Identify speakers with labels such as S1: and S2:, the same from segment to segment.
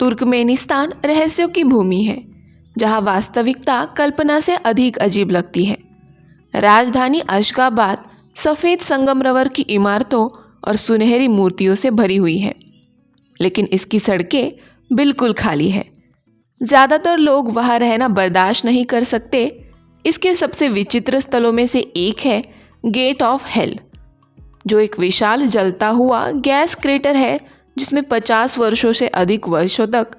S1: Turkmenistan रहस्यों की भूमि है, जहां वास्तविकता कल्पना से अधिक अजीब लगती है। राजधानी अशगाबाद सफ़ेद संगमरमर की इमारतों और सुनहरी मूर्तियों से भरी हुई है, लेकिन इसकी सड़कें बिल्कुल खाली है। ज़्यादातर लोग वहाँ रहना बर्दाश्त नहीं कर सकते। इसके सबसे विचित्र स्थलों में से एक है गेट ऑफ हेल, जो एक विशाल जलता हुआ गैस क्रेटर है जिसमें 50 वर्षों से अधिक वर्षों तक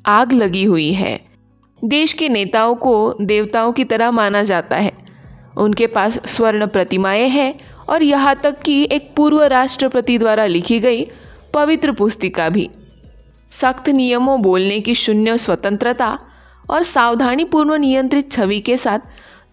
S1: आग लगी हुई है। देश के नेताओं को देवताओं की तरह माना जाता है। उनके पास स्वर्ण प्रतिमाएं हैं और यहाँ तक कि एक पूर्व राष्ट्रपति द्वारा लिखी गई पवित्र पुस्तिका भी। सख्त नियमों, बोलने की शून्य स्वतंत्रता और सावधानीपूर्वक नियंत्रित छवि के साथ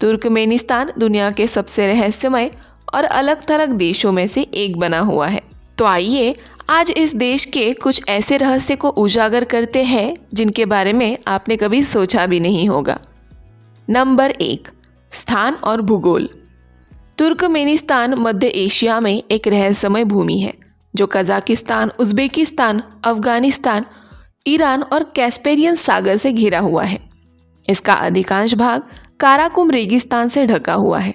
S1: तुर्कमेनिस्तान दुनिया के सबसे रहस्यमय और अलग थलग देशों में से एक बना हुआ है। तो आइए आज इस देश के कुछ ऐसे रहस्य को उजागर करते हैं जिनके बारे में आपने कभी सोचा भी नहीं होगा। नंबर 1, स्थान और भूगोल। तुर्कमेनिस्तान मध्य एशिया में एक रहस्यमय भूमि है जो कजाकिस्तान, उज़्बेकिस्तान, अफगानिस्तान, ईरान और कैस्पेरियन सागर से घिरा हुआ है। इसका अधिकांश भाग काराकुम रेगिस्तान से ढका हुआ है,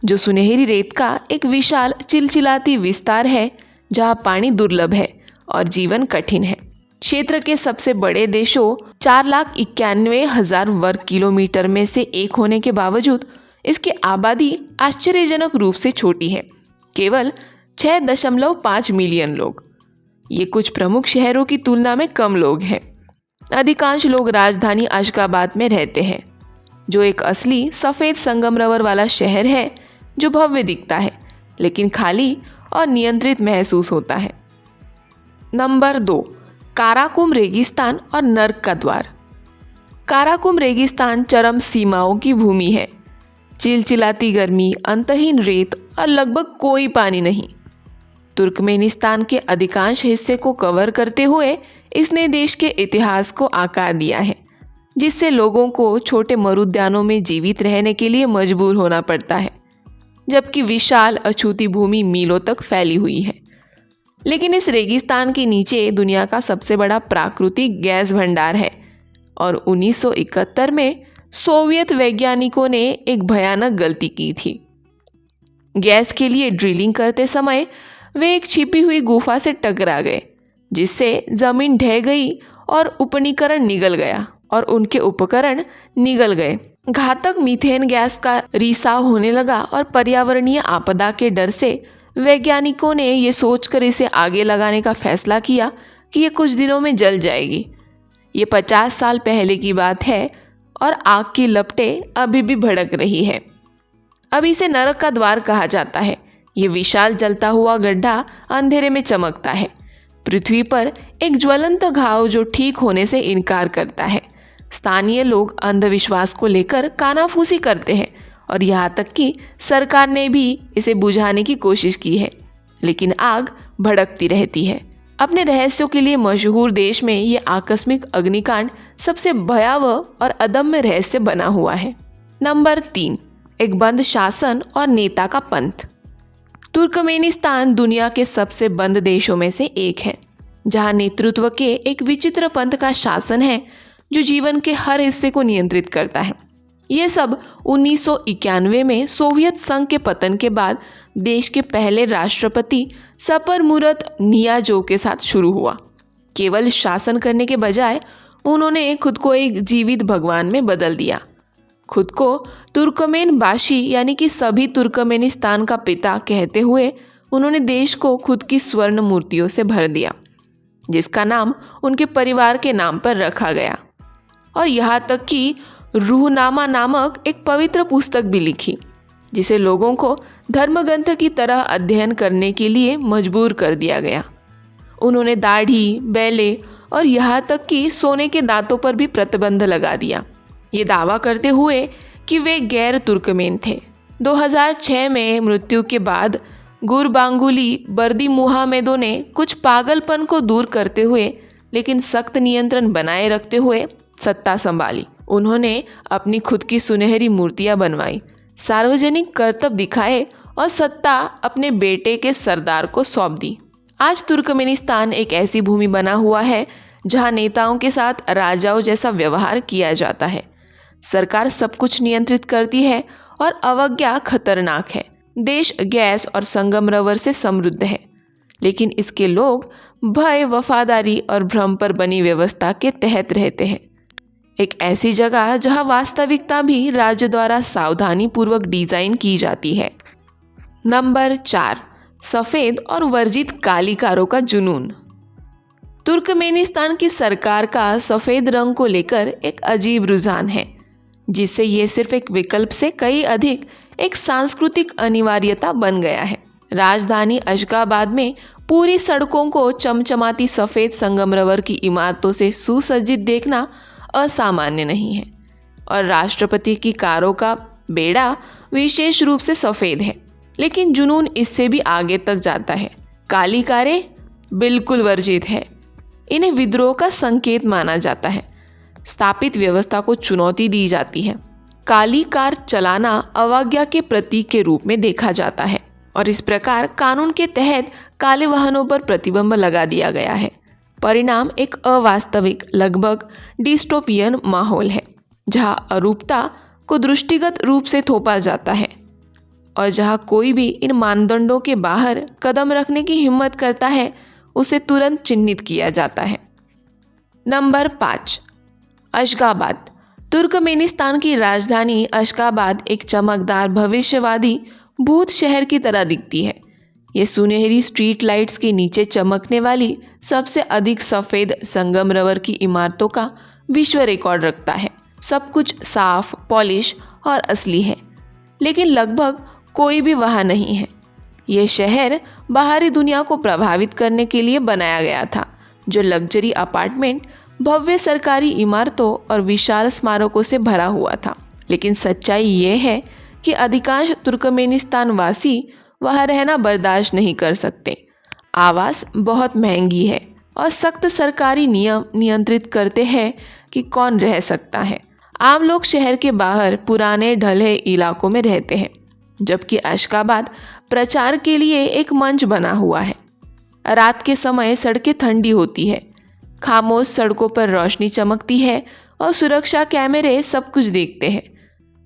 S1: जो सुनहरी रेत का एक विशाल चिलचिलाती विस्तार है जहां पानी दुर्लभ है और जीवन कठिन है। क्षेत्र के सबसे बड़े देशों 4,91,000 वर्ग किलोमीटर में से एक होने के बावजूद इसकी आबादी आश्चर्यजनक रूप से छोटी है, केवल 6.5 मिलियन लोग। ये कुछ प्रमुख शहरों की तुलना में कम लोग हैं। अधिकांश लोग राजधानी अशगाबाद में रहते हैं, जो एक असली सफ़ेद संगमरमर वाला शहर है जो भव्य दिखता है लेकिन खाली और नियंत्रित महसूस होता है। नंबर 2, काराकुम रेगिस्तान और नर्क का द्वार। काराकुम रेगिस्तान चरम सीमाओं की भूमि है। चिलचिलाती गर्मी, अंतहीन रेत और लगभग कोई पानी नहीं। तुर्कमेनिस्तान के अधिकांश हिस्से को कवर करते हुए इसने देश के इतिहास को आकार दिया है, जिससे लोगों को छोटे मरुद्यानों में जीवित रहने के लिए मजबूर होना पड़ता है, जबकि विशाल अछूती भूमि मीलों तक फैली हुई है। लेकिन इस रेगिस्तान के नीचे दुनिया का सबसे बड़ा प्राकृतिक गैस भंडार है और 1971 में सोवियत वैज्ञानिकों ने एक भयानक गलती की थी। गैस के लिए ड्रिलिंग करते समय वे एक छिपी हुई गुफा से टकरा गए, जिससे जमीन ढह गई और उपकरण निगल गया और उनके उपकरण निगल गए। घातक मीथेन गैस का रिसाव होने लगा और पर्यावरणीय आपदा के डर से वैज्ञानिकों ने ये सोचकर इसे आगे लगाने का फैसला किया कि ये कुछ दिनों में जल जाएगी। ये 50 साल पहले की बात है और आग की लपटें अभी भी भड़क रही है। अब इसे नरक का द्वार कहा जाता है। ये विशाल जलता हुआ गड्ढा अंधेरे में चमकता है, पृथ्वी पर एक ज्वलंत घाव जो ठीक होने से इनकार करता है। स्थानीय लोग अंधविश्वास को लेकर कानाफूसी करते हैं और यहाँ तक कि सरकार ने भी इसे बुझाने की कोशिश की है, लेकिन आग भड़कती रहती है। अपने रहस्यों के लिए मशहूर देश में ये आकस्मिक अग्निकांड सबसे भयावह और अदम्य रहस्य बना हुआ है। नंबर 3, एक बंद शासन और नेता का पंथ। तुर्कमेनिस्तान दुनिया के सबसे बंद देशों में से एक है, जहाँ नेतृत्व के एक विचित्र पंथ का शासन है जो जीवन के हर हिस्से को नियंत्रित करता है। ये सब 1991 में सोवियत संघ के पतन के बाद देश के पहले राष्ट्रपति सपरमुरत नियाजो के साथ शुरू हुआ। केवल शासन करने के बजाय उन्होंने खुद को एक जीवित भगवान में बदल दिया। खुद को तुर्कमेन बाशी यानी कि सभी तुर्कमेनिस्तान का पिता कहते हुए उन्होंने देश को खुद की स्वर्ण मूर्तियों से भर दिया, जिसका नाम उनके परिवार के नाम पर रखा गया। और यहाँ तक कि रूहनामा नामक एक पवित्र पुस्तक भी लिखी, जिसे लोगों को धर्मग्रंथ की तरह अध्ययन करने के लिए मजबूर कर दिया गया। उन्होंने दाढ़ी, बैले और यहाँ तक कि सोने के दांतों पर भी प्रतिबंध लगा दिया, ये दावा करते हुए कि वे गैर तुर्कमेन थे। 2006 में मृत्यु के बाद गुरबांगुली बर्दीमुहामेदों ने कुछ पागलपन को दूर करते हुए लेकिन सख्त नियंत्रण बनाए रखते हुए सत्ता संभाली। उन्होंने अपनी खुद की सुनहरी मूर्तियां बनवाई, सार्वजनिक करतब दिखाए और सत्ता अपने बेटे के सरदार को सौंप दी। आज तुर्कमेनिस्तान एक ऐसी भूमि बना हुआ है जहां नेताओं के साथ राजाओं जैसा व्यवहार किया जाता है। सरकार सब कुछ नियंत्रित करती है और अवज्ञा खतरनाक है। देश गैस और संगमरवर से समृद्ध है, लेकिन इसके लोग भय, वफादारी और भ्रम पर बनी व्यवस्था के तहत रहते हैं। एक ऐसी जगह जहां वास्तविकता भी राज्य द्वारा सावधानी पूर्वक डिजाइन की जाती है। नंबर 4, सफ़ेद और वर्जित कालीकारों का जुनून। तुर्कमेनिस्तान की सरकार का सफ़ेद रंग को लेकर एक अजीब रुझान है, जिससे ये सिर्फ एक विकल्प से कई अधिक एक सांस्कृतिक अनिवार्यता बन गया है। राजधानी अशगाबाद में पूरी सड़कों को चमचमाती सफ़ेद संगमरवर की इमारतों से सुसज्जित देखना असामान्य नहीं है, और राष्ट्रपति की कारों का बेड़ा विशेष रूप से सफ़ेद है। लेकिन जुनून इससे भी आगे तक जाता है। काली कारें बिल्कुल वर्जित है। इन्हें विद्रोह का संकेत माना जाता है। स्थापित व्यवस्था को चुनौती दी जाती है। काली कार चलाना अवज्ञा के प्रतीक के रूप में देखा जाता है, और इस प्रकार कानून के तहत काले वाहनों पर प्रतिबंध लगा दिया गया है। परिणाम एक अवास्तविक, लगभग डिस्टोपियन माहौल है, जहां अरूपता को दृष्टिगत रूप से थोपा जाता है और जहां कोई भी इन मानदंडों के बाहर कदम रखने की हिम्मत करता है उसे तुरंत चिन्हित किया जाता है। Number 5, Ashgabat. तुर्कमेनिस्तान की राजधानी अशगाबाद एक चमकदार, भविष्यवादी भूत शहर की तरह दिखती है। ये सुनहरी स्ट्रीट लाइट्स के नीचे चमकने वाली सबसे अधिक सफ़ेद संगमरवर की इमारतों का विश्व रिकॉर्ड रखता है। सब कुछ साफ, पॉलिश और असली है, लेकिन लगभग कोई भी वहाँ नहीं है। ये शहर बाहरी दुनिया को प्रभावित करने के लिए बनाया गया था, जो लग्जरी अपार्टमेंट, भव्य सरकारी इमारतों और विशाल स्मारकों से भरा हुआ था। लेकिन सच्चाई ये है कि अधिकांश तुर्कमेनिस्तान वासी वहाँ रहना बर्दाश्त नहीं कर सकते। आवास बहुत महंगी है और सख्त सरकारी नियम नियंत्रित करते हैं कि कौन रह सकता है। आम लोग शहर के बाहर पुराने ढले इलाकों में रहते हैं, जबकि अशगाबाद प्रचार के लिए एक मंच बना हुआ है। रात के समय सड़कें ठंडी होती है, खामोश सड़कों पर रोशनी चमकती है और सुरक्षा कैमरे सब कुछ देखते हैं।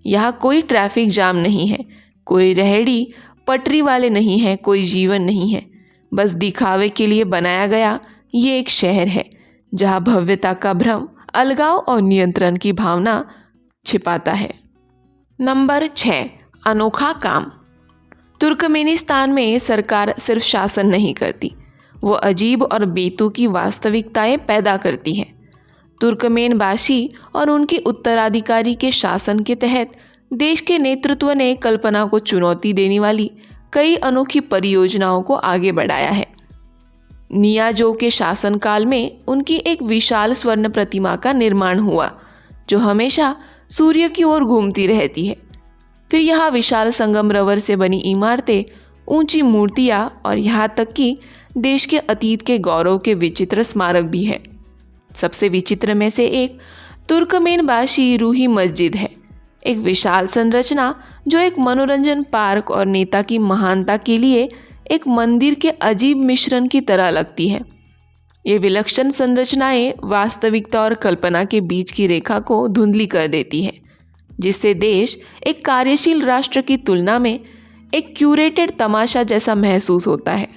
S1: यहाँ कोई ट्रैफिक जाम नहीं है, कोई रेहड़ी पटरी वाले नहीं हैं, कोई जीवन नहीं है। बस दिखावे के लिए बनाया गया ये एक शहर है जहाँ भव्यता का भ्रम अलगाव और नियंत्रण की भावना छिपाता है। नंबर 6, अनोखा काम। तुर्कमेनिस्तान में सरकार सिर्फ शासन नहीं करती, वो अजीब और बेतुकी वास्तविकताएं पैदा करती है। तुर्कमेनबाशी और उनके उत्तराधिकारी के शासन के तहत देश के नेतृत्व ने कल्पना को चुनौती देने वाली कई अनोखी परियोजनाओं को आगे बढ़ाया है। नियाज़ोव के शासनकाल में उनकी एक विशाल स्वर्ण प्रतिमा का निर्माण हुआ, जो हमेशा सूर्य की ओर घूमती रहती है। फिर यहाँ विशाल संगमरवर से बनी इमारतें, ऊंची मूर्तियाँ और यहाँ तक कि देश के अतीत के गौरव के विचित्र स्मारक भी है। सबसे विचित्र में से एक तुर्कमेनबाशी रूही मस्जिद है, एक विशाल संरचना जो एक मनोरंजन पार्क और नेता की महानता के लिए एक मंदिर के अजीब मिश्रण की तरह लगती है। ये विलक्षण संरचनाएं वास्तविकता और कल्पना के बीच की रेखा को धुंधली कर देती है, जिससे देश एक कार्यशील राष्ट्र की तुलना में एक क्यूरेटेड तमाशा जैसा महसूस होता है।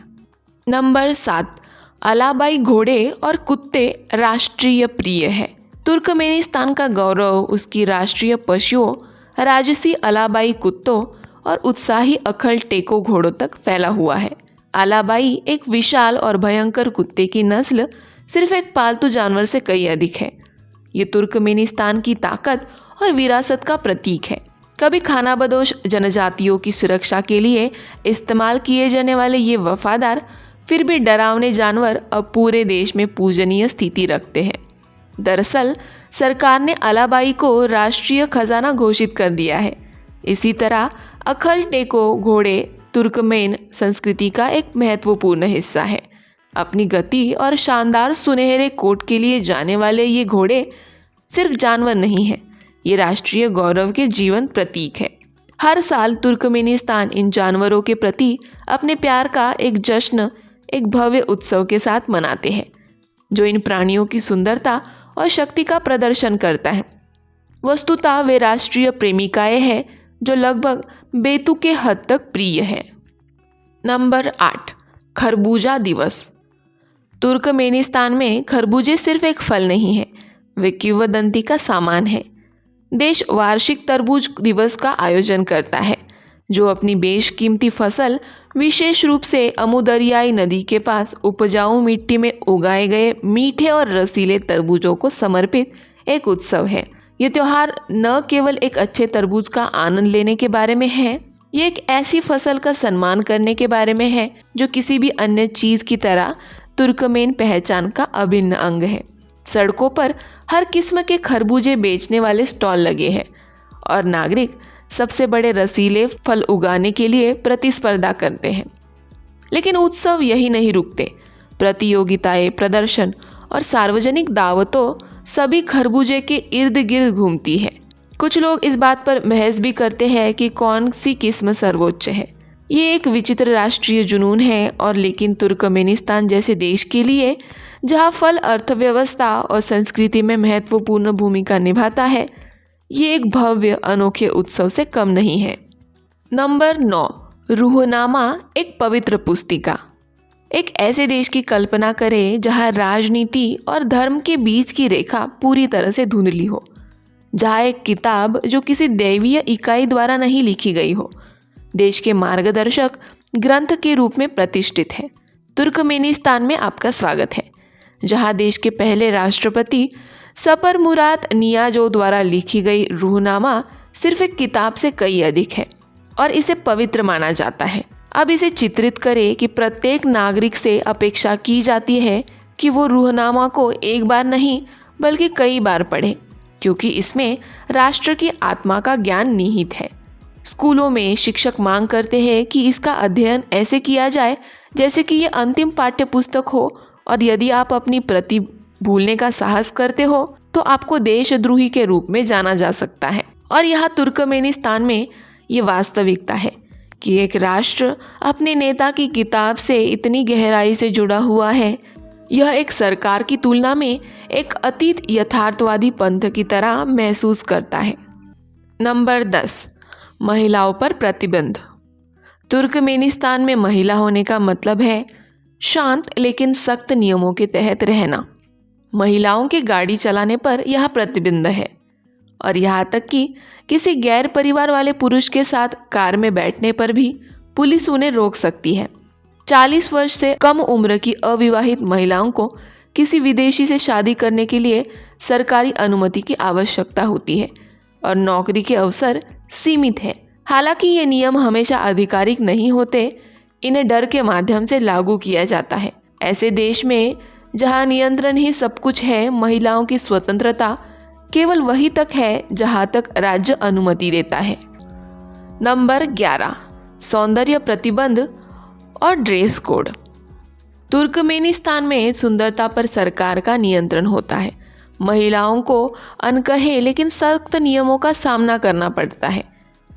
S1: नंबर 7, अलाबाई घोड़े और कुत्ते राष्ट्रीय प्रिय है। तुर्कमेनिस्तान का गौरव उसकी राष्ट्रीय पशुओं, राजसी अलाबाई कुत्तों और उत्साही अखल टेको घोड़ों तक फैला हुआ है। अलाबाई एक विशाल और भयंकर कुत्ते की नस्ल सिर्फ एक पालतू जानवर से कई अधिक है। ये तुर्कमेनिस्तान की ताकत और विरासत का प्रतीक है। कभी खानाबदोश जनजातियों की सुरक्षा के लिए इस्तेमाल किए जाने वाले ये वफादार फिर भी डरावने जानवर अब पूरे देश में पूजनीय स्थिति रखते हैं। दरअसल सरकार ने अलाबाई को राष्ट्रीय खजाना घोषित कर दिया है। इसी तरह अखल टेको घोड़े तुर्कमेन संस्कृति का एक महत्वपूर्ण हिस्सा है। अपनी गति और शानदार सुनहरे कोट के लिए जाने वाले ये घोड़े सिर्फ जानवर नहीं हैं, ये राष्ट्रीय गौरव के जीवंत प्रतीक है। हर साल तुर्कमेनिस्तान इन जानवरों के प्रति अपने प्यार का एक जश्न, एक भव्य उत्सव के साथ मनाते हैं। जो इन प्राणियों की सुंदरता और शक्ति का प्रदर्शन करता है। वस्तुतः वे राष्ट्रीय प्रेमिकाएं हैं जो लगभग बेतुके हद तक प्रिय है। नंबर 8, खरबूजा दिवस। तुर्कमेनिस्तान में खरबूजे सिर्फ एक फल नहीं है, वे किंवदंती का सामान है। देश वार्षिक तरबूज दिवस का आयोजन करता है, जो अपनी बेशकीमती फसल, विशेष रूप से अमुदरियाई नदी के पास उपजाऊ मिट्टी में उगाए गए मीठे और रसीले तरबूजों को समर्पित एक उत्सव है। ये त्यौहार न केवल एक अच्छे तरबूज का आनंद लेने के बारे में है, ये एक ऐसी फसल का सम्मान करने के बारे में है जो किसी भी अन्य चीज़ की तरह तुर्कमेन पहचान का अभिन्न अंग है। सड़कों पर हर किस्म के खरबूजे बेचने वाले स्टॉल लगे हैं और नागरिक सबसे बड़े रसीले फल उगाने के लिए प्रतिस्पर्धा करते हैं। लेकिन उत्सव यही नहीं रुकते। प्रतियोगिताएं, प्रदर्शन और सार्वजनिक दावतों सभी खरबूजे के इर्द गिर्द घूमती है। कुछ लोग इस बात पर बहस भी करते हैं कि कौन सी किस्म सर्वोच्च है। ये एक विचित्र राष्ट्रीय जुनून है और लेकिन तुर्कमेनिस्तान जैसे देश के लिए, जहाँ फल अर्थव्यवस्था और संस्कृति में महत्वपूर्ण भूमिका निभाता है, ये एक भव्य अनोखे उत्सव से कम नहीं है। नंबर 9, रूहनामा, एक पवित्र पुस्तिका। एक ऐसे देश की कल्पना करें जहाँ राजनीति और धर्म के बीच की रेखा पूरी तरह से धुंधली हो, जहाँ एक किताब जो किसी दैवीय इकाई द्वारा नहीं लिखी गई हो, देश के मार्गदर्शक ग्रंथ के रूप में प्रतिष्ठित है। तुर्कमेनिस्तान में आपका स्वागत है, जहाँ देश के पहले राष्ट्रपति सपर मुराद नियाजो द्वारा लिखी गई रूहनामा सिर्फ एक किताब से कई अधिक है और इसे पवित्र माना जाता है। अब इसे चित्रित करें कि प्रत्येक नागरिक से अपेक्षा की जाती है कि वो रूहनामा को एक बार नहीं बल्कि कई बार पढ़े, क्योंकि इसमें राष्ट्र की आत्मा का ज्ञान निहित है। स्कूलों में शिक्षक मांग करते हैं कि इसका अध्ययन ऐसे किया जाए जैसे कि ये अंतिम पाठ्य पुस्तक हो, और यदि आप अपनी प्रति भूलने का साहस करते हो तो आपको देशद्रोही के रूप में जाना जा सकता है। और यहाँ तुर्कमेनिस्तान में ये वास्तविकता है कि एक राष्ट्र अपने नेता की किताब से इतनी गहराई से जुड़ा हुआ है। यह एक सरकार की तुलना में एक अतीत यथार्थवादी पंथ की तरह महसूस करता है। नंबर 10, महिलाओं पर प्रतिबंध। तुर्कमेनिस्तान में महिला होने का मतलब है शांत लेकिन सख्त नियमों के तहत रहना। महिलाओं के गाड़ी चलाने पर यह प्रतिबंध है और यहाँ तक कि किसी गैर परिवार वाले पुरुष के साथ कार में बैठने पर भी पुलिस उन्हें रोक सकती है। 40 वर्ष से कम उम्र की अविवाहित महिलाओं को किसी विदेशी से शादी करने के लिए सरकारी अनुमति की आवश्यकता होती है और नौकरी के अवसर सीमित है। हालांकि ये नियम हमेशा आधिकारिक नहीं होते, इन्हें डर के माध्यम से लागू किया जाता है। ऐसे देश में जहां नियंत्रण ही सब कुछ है, महिलाओं की स्वतंत्रता केवल वही तक है जहां तक राज्य अनुमति देता है। नंबर 11, सौंदर्य प्रतिबंध और ड्रेस कोड। तुर्कमेनिस्तान में सुंदरता पर सरकार का नियंत्रण होता है। महिलाओं को अनकहे लेकिन सख्त नियमों का सामना करना पड़ता है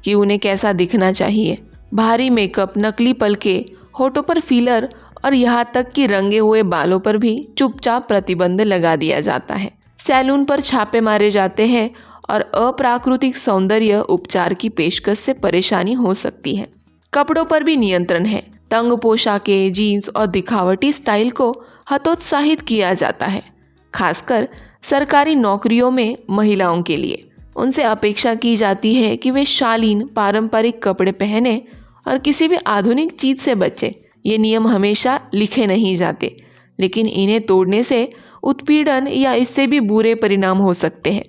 S1: कि उन्हें कैसा दिखना चाहिए। भारी मेकअप, नकली पलके, होठों पर फिलर और यहाँ तक कि रंगे हुए बालों पर भी चुपचाप प्रतिबंध लगा दिया जाता है। सैलून पर छापे मारे जाते हैं और अप्राकृतिक सौंदर्य उपचार की पेशकश से परेशानी हो सकती है। कपड़ों पर भी नियंत्रण है। तंग पोशाकें, जीन्स और दिखावटी स्टाइल को हतोत्साहित किया जाता है, खासकर सरकारी नौकरियों में महिलाओं के लिए। उनसे अपेक्षा की जाती है कि वे शालीन पारंपरिक कपड़े पहने और किसी भी आधुनिक चीज़ से बचें। ये नियम हमेशा लिखे नहीं जाते, लेकिन इन्हें तोड़ने से उत्पीड़न या इससे भी बुरे परिणाम हो सकते हैं।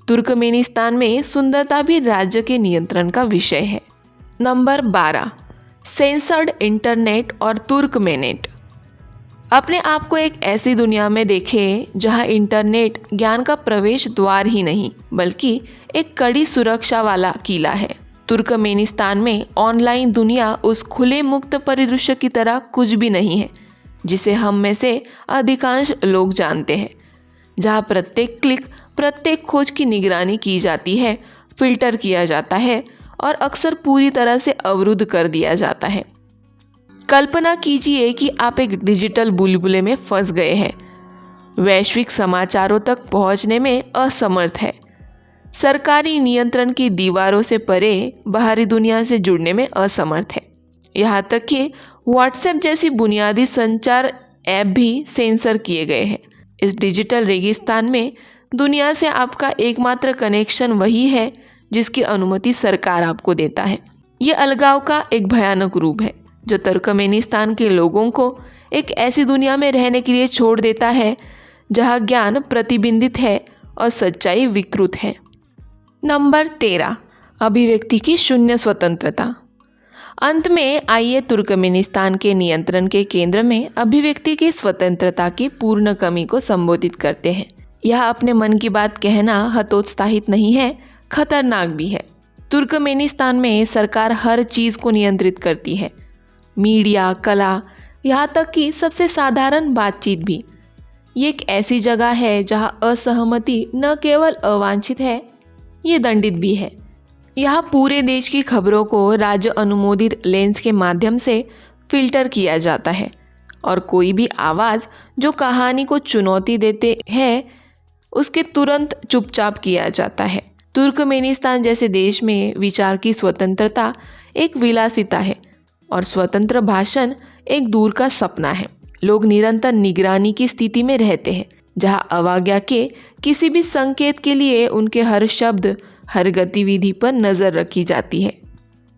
S1: तुर्कमेनिस्तान में सुंदरता भी राज्य के नियंत्रण का विषय है। नंबर 12, सेंसर्ड इंटरनेट और तुर्कमेनेट। अपने आप को एक ऐसी दुनिया में देखें जहां इंटरनेट ज्ञान का प्रवेश द्वार ही नहीं बल्कि एक कड़ी सुरक्षा वाला किला है। तुर्कमेनिस्तान में ऑनलाइन दुनिया उस खुले मुक्त परिदृश्य की तरह कुछ भी नहीं है जिसे हम में से अधिकांश लोग जानते हैं, जहां प्रत्येक क्लिक, प्रत्येक खोज की निगरानी की जाती है, फिल्टर किया जाता है और अक्सर पूरी तरह से अवरुद्ध कर दिया जाता है। कल्पना कीजिए कि आप एक डिजिटल बुलबुले में फंस गए हैं वैश्विक समाचारों तक पहुंचने में असमर्थ है, सरकारी नियंत्रण की दीवारों से परे बाहरी दुनिया से जुड़ने में असमर्थ है। यहाँ तक कि व्हाट्सएप जैसी बुनियादी संचार ऐप भी सेंसर किए गए हैं। इस डिजिटल रेगिस्तान में दुनिया से आपका एकमात्र कनेक्शन वही है जिसकी अनुमति सरकार आपको देता है। ये अलगाव का एक भयानक रूप है जो तुर्कमेनिस्तान के लोगों को एक ऐसी दुनिया में रहने के लिए छोड़ देता है जहाँ ज्ञान प्रतिबिंबित है और सच्चाई विकृत है। नंबर 13, अभिव्यक्ति की शून्य स्वतंत्रता। अंत में आइए तुर्कमेनिस्तान के नियंत्रण के केंद्र में अभिव्यक्ति की स्वतंत्रता की पूर्ण कमी को संबोधित करते हैं। यह अपने मन की बात कहना हतोत्साहित नहीं है, खतरनाक भी है। तुर्कमेनिस्तान में सरकार हर चीज़ को नियंत्रित करती है, मीडिया, कला, यहाँ तक कि सबसे साधारण बातचीत भी। ये एक ऐसी जगह है जहाँ असहमति न केवल अवांछित है, ये दंडित भी है। यहाँ पूरे देश की खबरों को राज्य अनुमोदित लेंस के माध्यम से फिल्टर किया जाता है और कोई भी आवाज़ जो कहानी को चुनौती देते हैं उसके तुरंत चुपचाप किया जाता है। तुर्कमेनिस्तान जैसे देश में विचार की स्वतंत्रता एक विलासिता है और स्वतंत्र भाषण एक दूर का सपना है। लोग निरंतर निगरानी की स्थिति में रहते हैं जहां अवज्ञा के किसी भी संकेत के लिए उनके हर शब्द, हर गतिविधि पर नज़र रखी जाती है।